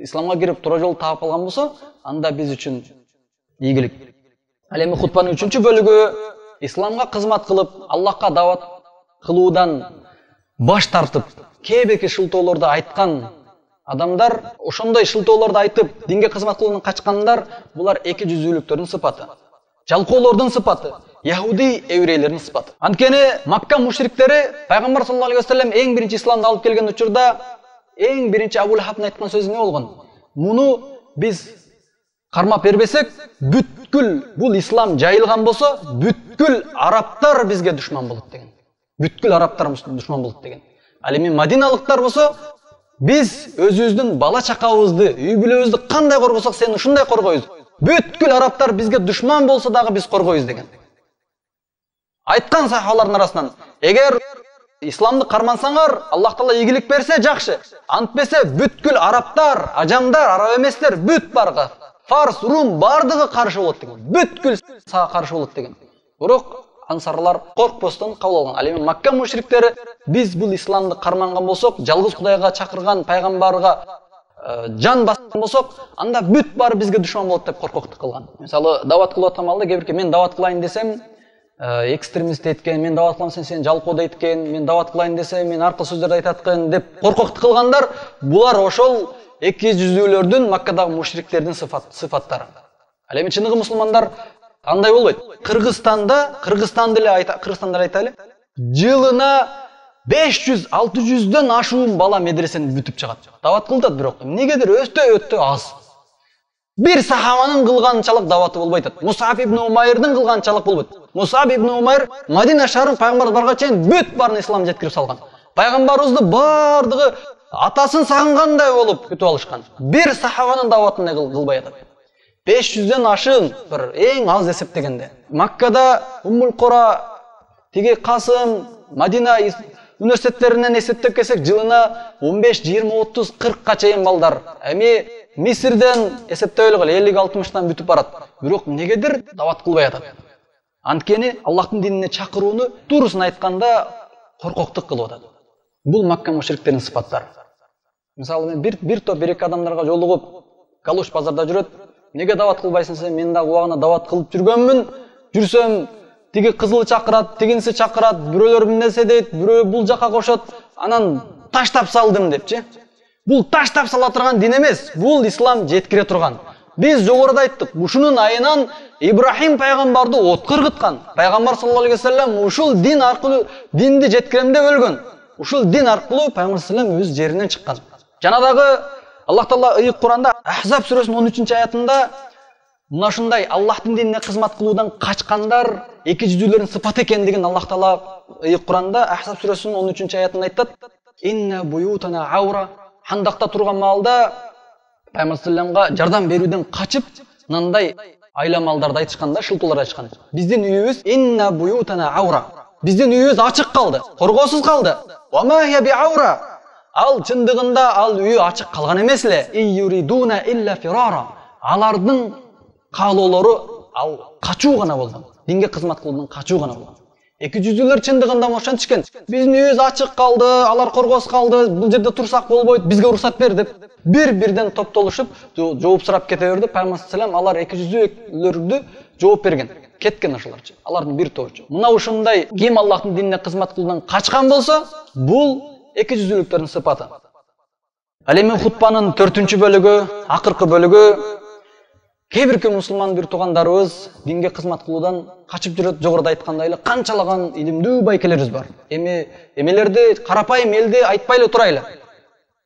Исламга кирип туура жол таап калган болсо, анда биз үчүн ийгилик. Ал эми хутбанын 3-чү бөлүгү исламга кызмат кылып, Аллахка дават кылуудан баш тартып, кээ-бирки шылтоолорду айткан адамдар, ошондой шылтоолорду айтып, динге кызмат кылуудан качкандар, булар эки жүзүүлүктөрдүн сыпаты. Жалкоолордун сыпаты, яхуди еврейлердин сыпаты. Анткени Макка мушриктери пайгамбар саллаллаху алейхи вассалам эң биринчи исламды алып келген учурда эң биринчи Абу Лахабтын айткан сөзү эмне болгон? Муну биз кармап бербесек, бүткүл бул ислам жайылган болсо, бүткүл арабтар бизге душман болот деген. Бүткүл арабтар душман болот деген. Ал эми мадиналыктар болсо, биз өзүбүздүн бала чакабызды, үй бүлөбүздү кандай коргосок, сен ушундай коргойбуз. Бүткүл арабтар бизге душман болсо дагы биз коргойбуз деген. Айткан сахабалардын арасынан, эгер исламды кармансаңар, Аллах Таала ийгилик берсе жакшы. Антпесе бүткүл арабтар, ажамдар, араб эместер бүт барга, Фарс, Рум бардыгы каршы болот деген. Бүткүл сага каршы болот деген. Бирок ансарлар коркпостон кабыл алган. Ал эми Макка мушриктери биз бул исламды карманган болсок, жалгыз Кудайга чакырган пайгамбарга жан баскан болсок, анда бүт баары бизге душман болот деп коркоктук кылган. Мисалы, дават кылып аткан балда кээ-бирке мен дават кылайын десем, экстремист эткен, мен дават кылам сен жалкоо дейткен, мен дават кылайын десем, мен аркы сөздөрдү айтаткан деп коркоктук кылгандар, булар ошол эки жүзүүлөрдүн Маккадагы мушриктердин сыфаттары. Ал эми чыныгы мусулмандар андай болбойт. Кыргызстанды эле айтайлы. Жылына 500-600дөн ашуун бала медресени бүтүп чыгат. Дават кылдат, бирок эмнегедир өтө аз. Бир сахабанын кылганчалык даваты болбойт. Мусаб ибн Умайрдын кылганчалык болбойт. Мусаб ибн Умайр Мадина шаарын пайгамбар барга чейин бүт барын ислам жеткирип салган. Пайгамбарыбызды бардыгы атасын сагынгандай болуп күтүп алышкан. Бир сахабанын даватын кылбай атат. 500дөн ашын бир эң аз эсептегенде. Маккада Уммул Кура, тиги Касым, Мадина университеттеринен эсептеп келсек, жылына 15, 20, 30, 40ка чейин балдар. Эми Мисирден эсептөйлүгү 50-60тан бүтүп барат. Бирок негедир дават кылбай атат. Анткени Аллахтын динине чакырууну турусын айтканда коркоктук кылып атат. Бул Макка мушриктердин сыпаттары. Мисалы мен бир топ берек адамдарга жолугуп, Галуш базарда жүрөт. Неге дават кылбайсың сен? Мен дагы убагына дават кылып жүргөнмүн. Жүрсөм, тиги кызыл чакырат, тигинси чакырат, бирөөлөр эмнесе дейт, бирөө бул жака кошот, анан таштап салдым депчи. Бул таштап сала турган дин эмес, бул ислам жеткире турган. Биз жогоруда айттык, ушунун айынан Ибрахим пайгамбарды отко ыргыткан. Пайгамбар саллаллаху алейхи вассалам ушул дин аркылуу динди жеткирем деп өлгөн. Ушул дин аркылуу пайгамбар саллаллаху алейхи вассалам өз жеринен чыккан. Жана дагы Аллах Таала ыйык Куранда Ахзаб сүрөсүнүн 13-аятында мына ушундай Аллахтын динине кызмат кылуудан качкандар эки жүзүүлөрдүн сыпаты экендигин Аллах Таала ыйык Куранда Ахзаб сүрөсүнүн 13-аятында айтат. Инна буютана аура. Хандакта турган маалда пайгамбар саллаллаху жардам берүүдөн качып, мындай айламалдарды айтышканда, шылтоолор айтышкан. Биздин үйүбүз инна буютана аура. Биздин үйүбүз ачык калды, коргоосуз калды. Ва ма хия би аура. Ал чындыгында ал үйү ачык калган эмес эле. Юридуна илля фирара. Алардын каалоолору ал качуу гана болгон. Динге кызмат кылуудан качуу гана болгон. Эки жүзүүлөр чындыгында ошентишкен. Биздин үйүбүз ачык калды, алар коргоосуз калды, бул жерде турсак болбойт, бизге уруксат бер деп бир-бирден топтолушуп жооп сурап кете берди. Пайгамбар саллаллаху алейхи алар эки жүзүүлөрдү жооп берген. Кеткен ошолорчу. Алардын бир тобучу. Мына ушундай ким Аллахтын динине кызмат кылуудан качкан болсо, бул эки жүзүүлүктөрдүн сыпаты. Ал эми хутбанын 4-бөлүгү, акыркы бөлүгү Кээ бирки мусулман бир туугандарыбыз динге кызмат кылуудан качып жүрөт. Жогоруда айткандай эле канчалаган илимдүү байкелерибиз бар. Эмелерди карапайым элди айтпай эле турайлы.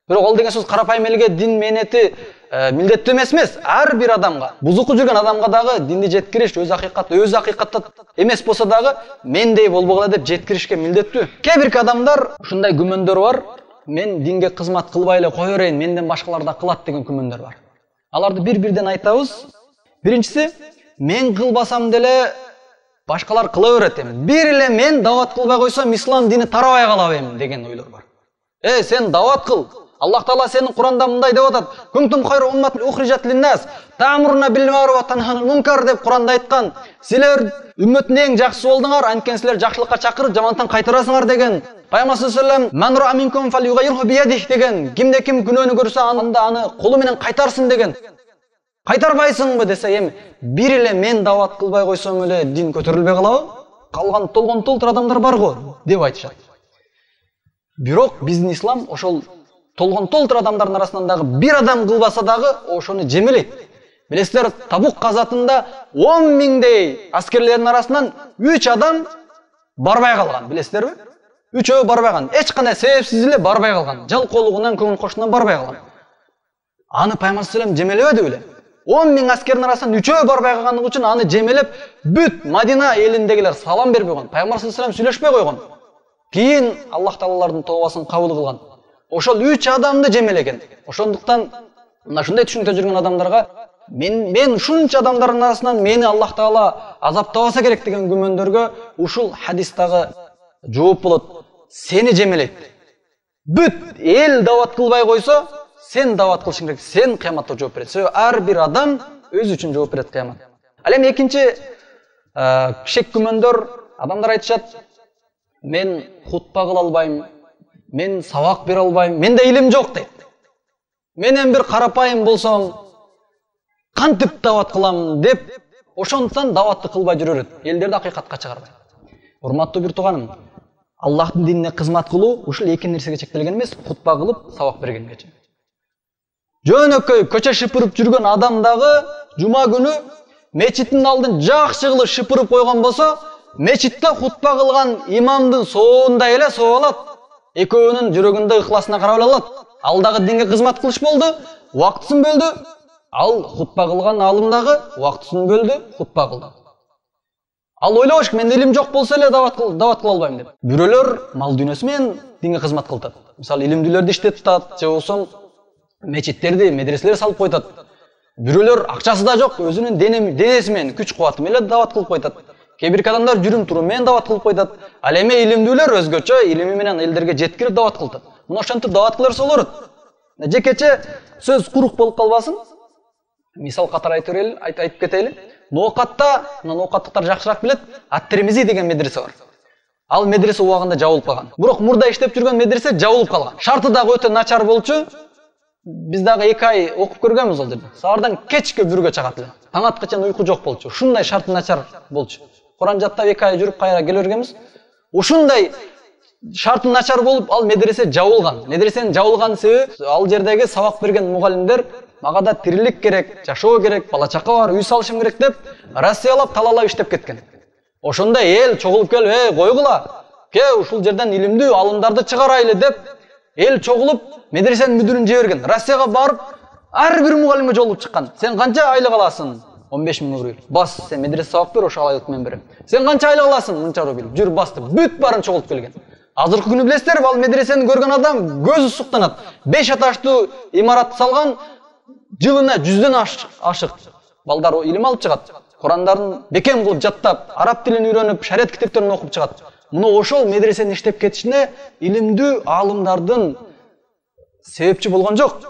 Бирок ал деген сөз карапайым элге дин менети милдеттүү эмес. Ар бир адамга, бузуку жүргөн адамга дагы динди жеткириш, өз акыйкатта эмес болсо дагы мендей болбогула деп жеткиришке милдеттүү. Кээ бирки адамдар ушундай күмөндөр бар. Мен динге кызмат кылбай эле кое берейин, менден башкалар да кылат деген күмөндөр бар. Аларды бир-бирден айтабыз. Биринчиси, мен кылбасам деле башкалар кыла берет эми. Бир эле мен дават кылбай койсом, ислам дини тарабай калабы эми деген ойлор бар. Сен дават кыл. Аллах Таала сенин Куранда мындай деп атат: "Кунтум хайру умматин ухрижат лин-нас, та'муруна бил-ма'руф ва танхауна мункар" деп Куранда айткан. Силер үммөттүн эң жакшысы болдуңар, анткени силер жакшылыкка чакырып, жамандыктан кайтарасыңар деген. Пайгамбар саллаллаху алейхи ва саллям "Ман ра'a минкум фалюгайрху биядих" деген. Кимде ким күнөөнү көрсө, анда аны колу менен кайтарсын деген. Кайтарбайсыңбы десе, эми бир эле мен дават кылбай койсом эле дин көтөрүлбөй калабы? Калган толгон толтур адамдар бар го деп айтышат. Бирок биздин ислам ошол толгон толтур адамдардын арасынан дагы бир адам кылбаса дагы ошону жемелейт. Билесиздер, Табук казатында 10 миңдей аскерлердин арасынан 3 адам барбай калган, билесиздерби? 3өө барбай калган. Эч кандай себепсиз эле барбай калган. Жалкоолугунан, көңүл кошунан барбай калган. Аны Пайгамбар саллаллаху алейхи ва саллям жемелебеди беле? 10 миң аскердин арасынан 3өө барбай калгандыгы үчүн аны жемелеп, бүт Мадина элиндегилер салам бербей койгон. Пайгамбар саллаллаху алейхи ва саллям сүйлөшпөй койгон. Кийин Аллах Таалалардын тообасын кабыл кылган. Ошол 3 адамды жемелеген. Ошондуктан мына ушундай түшүнүктө жүргөн адамдарга мен ушунча адамдардын арасынан мени Аллах Таала азаптабаса керек деген күмөндөргө ушул хадистагы жооп болот. Сени жемелейт. Бүт эл дават кылбай койсо, сен дават кылышың керек. Сен кыяматта жооп бересиң. Себеби ар бир адам өзү үчүн жооп берет кыяматта. Ал эми экинчи шек күмөндөр, адамдар айтышат: "Мен хутба кыла албайм, мен сабак бере албайм, менде илим жок" дейт. Менен бир карапайым болсом, кантип дават кылам деп, ошондуктан даватты кылбай жүрө берет. Элдерди акыйкатка чыгарбайт. Урматтуу бир тууганым, Аллахтын динине кызмат кылуу ушул эки нерсеге чектелген эмес, хутба кылып, сабак бергенгече. Жөнөкөй көчө шыпырып жүргөн адам дагы жума күнү мечиттин алдын жакшы кылып шыпырып койгон болсо, мечитте хутба кылган имамдын соондай эле соо алат. Экөөнүн жүрөгүндө ыхласына карап алат. Ал дагы динге кызмат кылыш болду, убактысын бөлдү. Ал хутба кылган алым дагы убактысын бөлдү, хутба кылды. Ал ойлобош, менде илим жок болсо эле дават кыла албайм деп. Бирөөлөр мал дүйнөсү менен динге кызмат кылат. Мисалы, илимдүүлөрдү иштетип атат, же болсо мечиттерди, медреселер салып койтат. Бирөөлөр акчасы да жок, өзүнүн денеси менен, күч кубаты менен дават кылып койтат. Кээ бирки адамдар жүрүм турум менен дават кылып койтат. Ал эми илимдүүлөр өзгөчө илими менен элдерге жеткирип дават кылат. Мына ошентип дават кылар болот. Жекече сөз курук болуп калбасын. Мисал катары айтып кетели. Ноокатта, мына ноокаттыктар жакшыраак билет, Ат-Тирмизи деген медресе бар. Ал медресе убагында жабылып калган. Бирок мурда иштеп жүргөн медресе жабылып калган. Шарты дагы өтө начар болчу. Биз дагы 2 ай окуп көргөнбүз ал жерде. Саардан кечке 1-гө чыгат эле. Таң аткача уйку жок болчу. Ушундай шарты начар болчу. Куран жаттап 2 ай жүрүп кайра келе бергенбиз. Ушундай шарты начар болуп ал медресе жабылган. Медресенин жабылган себеби ал жердеги сабак берген мугалимдер мага да тирилик керек, жашоо керек, бала чака бар, үй салышым керек деп Россиялап, талалап иштеп кеткен. Ошондой эл чогулуп келип, койгула. Ушул жерден илимдүү алымдарды чыгарайлы деп эл чогулуп медресенин мүдүрүн жиберген. Россияга барып, ар бир мугалимге жолугуп чыккан. Сен канча айлык аласың? 15 000 рубль. Бас, сен медресе сабак бер, ошол айлык мен берем. Сен канча айлык аласың? 1000 рубль. Жүр басты. Бүт барын чогулуп келген. Азыркы күнү билесиздер, ал медресени көргөн адам көзү суктанат. 5 этаждуу имарат салган, жылына 100дөн ашык балдар илим алып чыгат. Курандарын бекем кылып жаттап, араб тилин үйрөнүп, шариат китептерин окуп чыгат. Муну ошол медресенин иштеп кетишине илимдүү алымдардын себепчи болгон жок.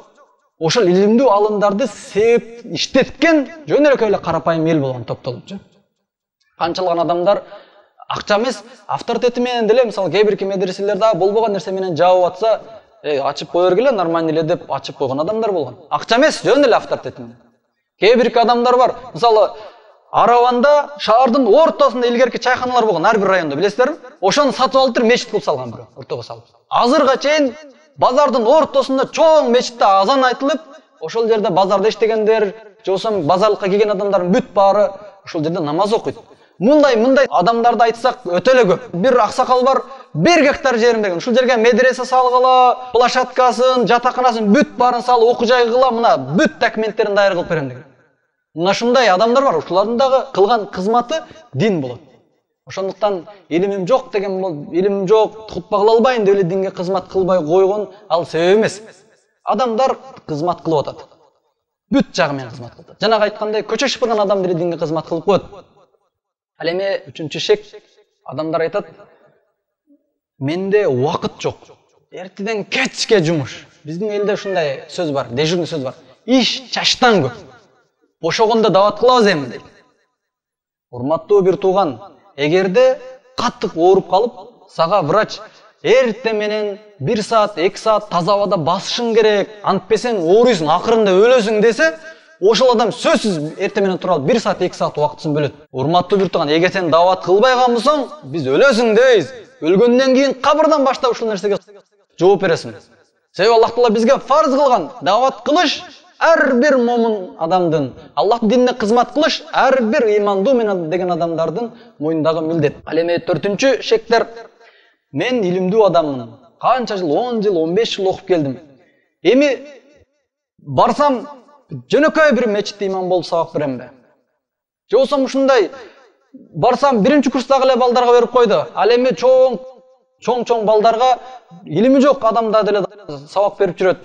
Ошол илимдүү алымдарды себеп иштеткен жөнөкөй эле карапайым эл болгон топтолупчу. Канчалаган адамдар акча эмес, авторитети менен деле, мисалы, кээ бирки медреселерде болбогон нерсе менен жабып атса, ачып кое бергиле, нормально эле деп ачып койгон адамдар болгон. Акча эмес, жөн эле авторитети менен. Кээ бирки адамдар бар, мисалы, Араванда шаардын ортосунда илгерки чайханалар болгон, ар бир райондо, билесиздерби? Ошону сатып алып мечит кылып салган бирөө, ортого салып. Азырга чейин базардын ортосунда чоң мечитте азан айтылып, ошол жерде базарда иштегендер, же болбосо базарлыкка келген адамдардын бүт баары ошол жерде намаз окуйт. Мындай адамдарды айтсак өтө эле көп. Бир аксакал бар, 1 гектар жерин берген. Ушул жерге медресе салгыла, площадкасын, жатаканасын бүт баарын салып, окуу жайгыла, мына бүт документтерин даяр кылып берем деген. Мына ушундай адамдар бар. Ушулардын дагы кылган кызматы дин болот. Ошондуктан илимим жок деген илимим жок, хутба кыла албайм деп эле динге кызмат кылбай койгон ал себеп эмес. Адамдар кызмат кылып атат. Бүт жагы менен кызмат кылып атат. Жанагы айткандай көчө шыпырган адам деле динге кызмат кылып коет. Ал эми үчүнчү шек адамдар айтат, менде убакыт жок. Эртеден кечке жумуш. Биздин элде ушундай сөз бар, дежурный сөз бар. Иш чачтан көп. Бошогондо дават кылабыз эми дейт. Урматтуу бир тууган, эгерде каттык ооруп калып, сага врач эртең менен 1 саат, 2 саат таза абада басышың керек, антпесең ооруйсуң, акырында өлөсүң десе, ошол адам сөзсүз эртең менен тура алып 1 саат, 2 саат убактысын бөлөт. Урматтуу бир тууган, эгер сен дават кылбай калсаң, биз өлөсүң дейбиз. Өлгөндөн кийин кабырдан баштап ушул нерсеге жооп бересиң. Себеби Аллах Таала бизге фарз кылган дават кылыш ар бир момун адамдын, Аллахтын динине кызмат кылыш ар бир ыймандуу менен деген адамдардын мойнундагы милдет. Ал эми 4-чү шектер, мен илимдүү адаммын. Канча жыл, 10 жыл, 15 жыл окуп келдим. Эми барсам жөнөкөй бир мечитте имам болуп сабак беремби? Же болсо ушундай барсам 1-чи курстагы эле балдарга берип койду. Ал эми чоң балдарга илими жок адамдар деле сабак берип жүрөт.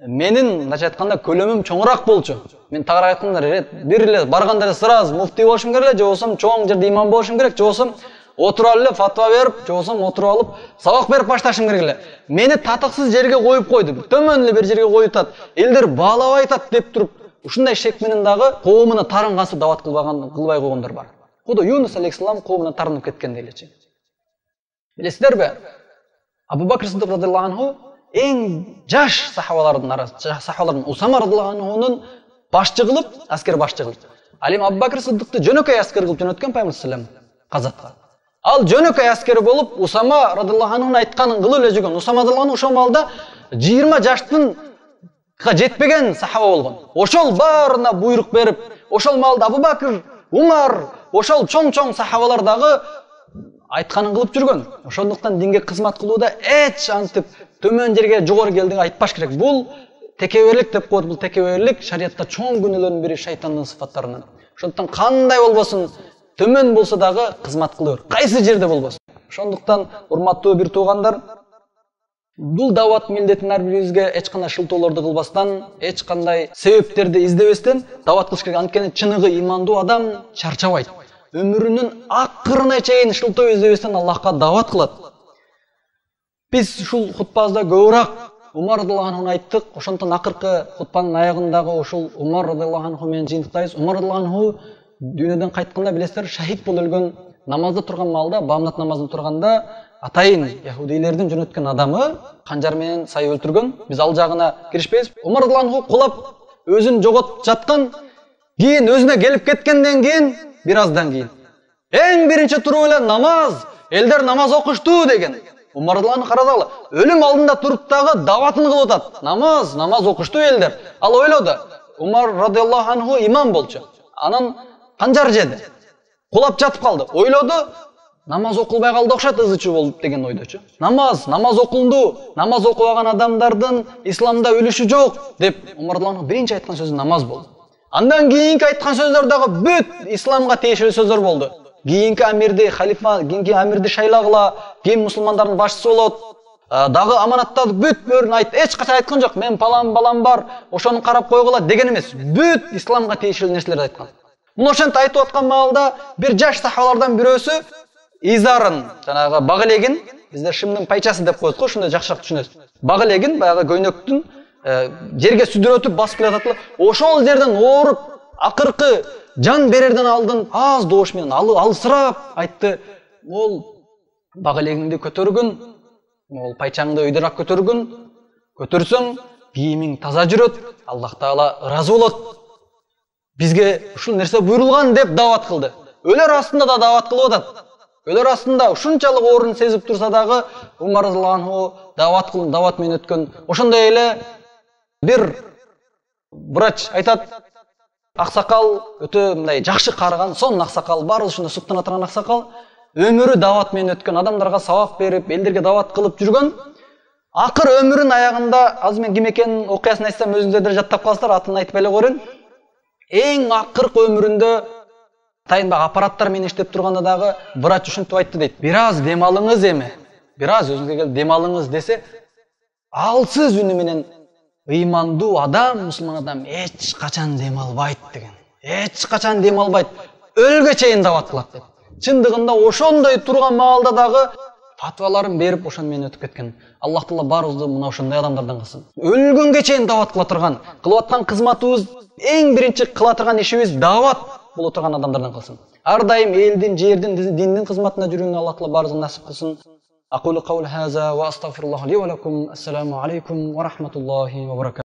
Менин мындайча айтканда көлөмүм чоңураак болчу. Мен тагыраак айтканда бир эле барганда эле сразу муфтий болушум керек, же болсо чоң жерде имам болушум керек, же болсо отуруп эле фатва берип, же болсо отуруп алып сабак берип башташым керек эле. Мени татыксыз жерге коюп койду. Төмөн эле бир жерге коюп атат. Элдер баалабай атат деп туруп, ушундай шек менен дагы коомуна тарынгансып дават кылбай койгондор бар. Кудо Юнус алейхиссалам коомуна тарынып кеткен дейлечи. Билесиздерби? Абу Бакр Сиддик радыйаллаху анху эң жаш сахабалардан Усама радыйаллаху анхунун башчы кылып, аскер башчы кылып. Ал эми Абу Бакр Сиддикти жөнөкөй аскер кылып жөнөткөн Пайгамбар саллаллаху алейхи казакка. Ал жөнөкөй аскер болуп Усама радыйаллаху анхунун айтканын кылып эле жүргөн. Усама радыйаллаху анху ошол маалда 20 жаштын жетпеген сахаба болгон. Ошол баарына буйрук берип, ошол маалда Абу Бакр, Умар, ошол чоң сахабалар дагы айтканын кылып жүргөн. Ошондуктан динге кызмат кылууда эч антип төмөн жерге жогору келдиң айтпаш керек. Бул текеберлик деп коет. Бул текеберлик шариатта чоң күнөөлөрдүн бири, шайтандын сыфаттарынан. Ошондуктан кандай болбосун, төмөн болсо дагы кызмат кыла бер. Кайсы жерде болбосун. Ошондуктан урматтуу бир туугандар, бул дават милдетин ар бирибизге эч кандай шылтоолорду кылбастан, эч кандай себептерди издебестен дават кылыш керек. Анткени чыныгы имандуу адам чарчабайт. Өмүрүнүн акырына чейин шылтоо издебестен Аллахка дават кылат. Биз ушул хутбабызда көбүрөөк Умар радыйаллаху анхуну айттык. Ошондон акыркы хутбанын аягындагы ушул Умар радыйаллаху анху менен жыйынтыктайбыз. Умар радыйаллаху анху дүйнөдөн кайтканда билесиздер, шахид болуп өлгөн. Намазда турган маалда, бамнат намазын турганда атайын яһудилердин жөнөткөн адамы канжар менен сай өлтүргөн. Биз ал жагына киришпейбиз. Умар радыйаллаху анху кулап өзүн жоготуп жаткан, кийин өзүнө келип кеткенден кийин, бир аздан кийин эң биринчи туруп эле намаз, элдер намаз окушту деген. Умар радыйаллаху анху карасаңlar, өлүм алдында туруп дагы даватын кылып атат. Намаз окушту элдер. Ал ойлоду, Умар радыйаллаху анху имам болчу. Анан канжар жеди. Кулап жатып калды. Ойлоду, намаз окулбай калды окшойт, ызычуу болуп деген ойдочу. Намаз окулду. Намаз окубаган адамдардын исламда үлүшү жок деп Умар радыйаллаху анху биринчи айткан сөзү намаз болду. Андан кийинки айткан сөздөр дагы бүт исламга тиешелүү сөздөр болду. Кийинки амирди халифа, кийинки амирди шайлагыла, кийин мусулмандардын башчысы болот. Дагы аманаттарды бүт бөрүн айт. Эч качан айткан жок. Мен балам бар, ошону карап койгула деген эмес. Бүт исламга тиешелүү нерселерди айткан. Муну ошентип айтып аткан маалда бир жаш сахабалардан бирөөсү изарын, жанагы баг элегин, бизде шымдын пайчасы деп коет го, ушундай жакшыраак түшүнөсүз. Баг элегин баягы көйнөктүн жерге сүдүрөтүп басып келатат. Ошол жерден ооруп, акыркы жан берерден алдын аз добуш менен алысырап айтты. Ол баг элегиңди көтөргүн, ол пайчаңды өйдөраак көтөрсөң, кийимиң таза жүрөт, Аллах Таала ыраазы болот. Бизге ушул нерсе буйрулган деп дават кылды. Өлөр астында да дават кылып атат. Өлөр астында ушунчалык оорун сезип турса дагы Умар радыйаллаху анху дават менен өткөн. Ошондой эле бир врач айтат, аксакал өтө мындай жакшы карыган, сонун аксакал, баары ушундай суктана турган аксакал, өмүрү дават менен өткөн, адамдарга сабак берип, элдерге дават кылып жүргөн. Акыр өмүрүнүн аягында, азыр мен ким экенин окуясын айтсам өзүңүздөр да жаттап каласыздар, атын айтпай эле коеюн. Эң акыркы өмүрүндө тайынбак аппараттар менен иштеп турганда дагы врач ушинтип айтты дейт. Бир аз дем алыңыз эми. Бир аз өзүңүзгө келип дем алыңыз десе, алсыз үнү менен ыймандуу адам, мусулман адам эч качан дем албайт деген. Эч качан дем албайт. Өлгө чейин дават кылат деп. Чындыгында ошондой турган маалда дагы фатваларын берип ошон менен өтүп кеткен. Аллах Таала баарыбызды мына ошондой адамдардан кылсын. Өлгөнгө чейин дават кыла турган, кылып аткан кызматыбыз, эң биринчи кыла турган ишибиз дават боло турган адамдардан кылсын. Ар дайым элдин, жердин, диндин кызматына жүрүүнү Аллах Таала баарыбызга насип кылсын. أقول قول هذا وأستغفر الله لي ولكم. السلام عليكم ورحمة الله وبركاته.